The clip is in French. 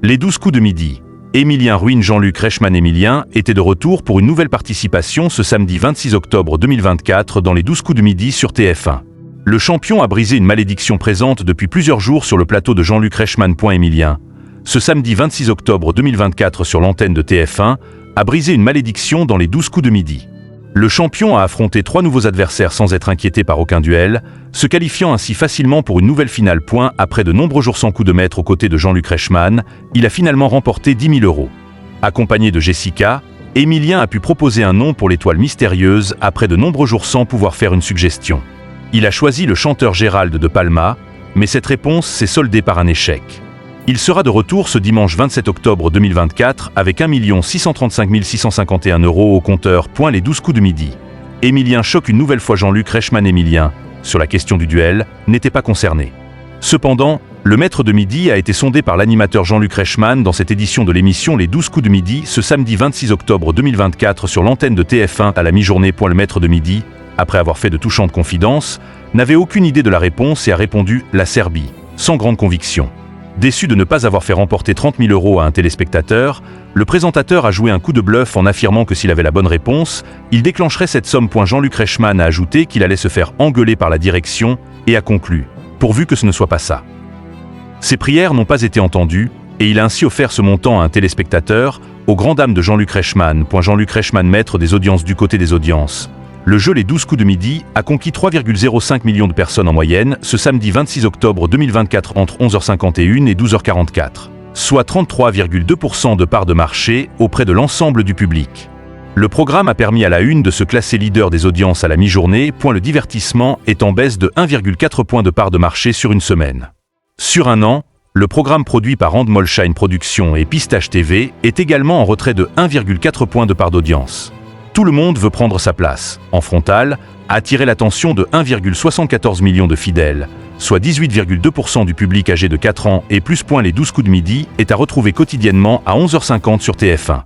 Les 12 coups de midi. Émilien Ruin Jean-Luc Reichmann-Émilien était de retour pour une nouvelle participation ce samedi 26 octobre 2024 dans les 12 coups de midi sur TF1. Le champion a brisé une malédiction présente depuis plusieurs jours sur le plateau de Jean-Luc Reichmann.Émilien. Ce samedi 26 octobre 2024 sur l'antenne de TF1 a brisé une malédiction dans les 12 coups de midi. Le champion a affronté 3 nouveaux adversaires sans être inquiété par aucun duel, se qualifiant ainsi facilement pour une nouvelle finale. Après de nombreux jours sans coup de maître aux côtés de Jean-Luc Reichmann, il a finalement remporté 10 000 €. Accompagné de Jessica, Émilien a pu proposer un nom pour l'étoile mystérieuse après de nombreux jours sans pouvoir faire une suggestion. Il a choisi le chanteur Gérald de Palma, mais cette réponse s'est soldée par un échec. Il sera de retour ce dimanche 27 octobre 2024 avec 1 635 651 € au compteur. Les 12 coups de midi. Émilien choque une nouvelle fois Jean-Luc Reichmann-Émilien. Sur la question du duel, n'était pas concerné. Cependant, le maître de midi a été sondé par l'animateur Jean-Luc Reichmann dans cette édition de l'émission Les 12 coups de midi ce samedi 26 octobre 2024 sur l'antenne de TF1 à la mi-journée. Le maître de midi, après avoir fait de touchantes confidences, n'avait aucune idée de la réponse et a répondu « la Serbie », sans grande conviction. Déçu de ne pas avoir fait remporter 30 000 € à un téléspectateur, le présentateur a joué un coup de bluff en affirmant que s'il avait la bonne réponse, il déclencherait cette somme. Jean-Luc Reichmann a ajouté qu'il allait se faire engueuler par la direction et a conclu « pourvu que ce ne soit pas ça ». Ses prières n'ont pas été entendues et il a ainsi offert ce montant à un téléspectateur, aux grandes dames de Jean-Luc Reichmann. Jean-Luc Reichmann, maître des audiences du côté des audiences. Le jeu Les 12 coups de midi a conquis 3,05 millions de personnes en moyenne ce samedi 26 octobre 2024 entre 11h51 et 12h44, soit 33,2% de part de marché auprès de l'ensemble du public. Le programme a permis à la Une de se classer leader des audiences à la mi-journée. Le divertissement est en baisse de 1,4 point de part de marché sur une semaine. Sur un an, le programme produit par Andmolshine Productions et Pistache TV est également en retrait de 1,4 point de part d'audience. Tout le monde veut prendre sa place, en frontal, a attiré l'attention de 1,74 million de fidèles, soit 18,2% du public âgé de 4 ans et plus. Les 12 coups de midi est à retrouver quotidiennement à 11h50 sur TF1.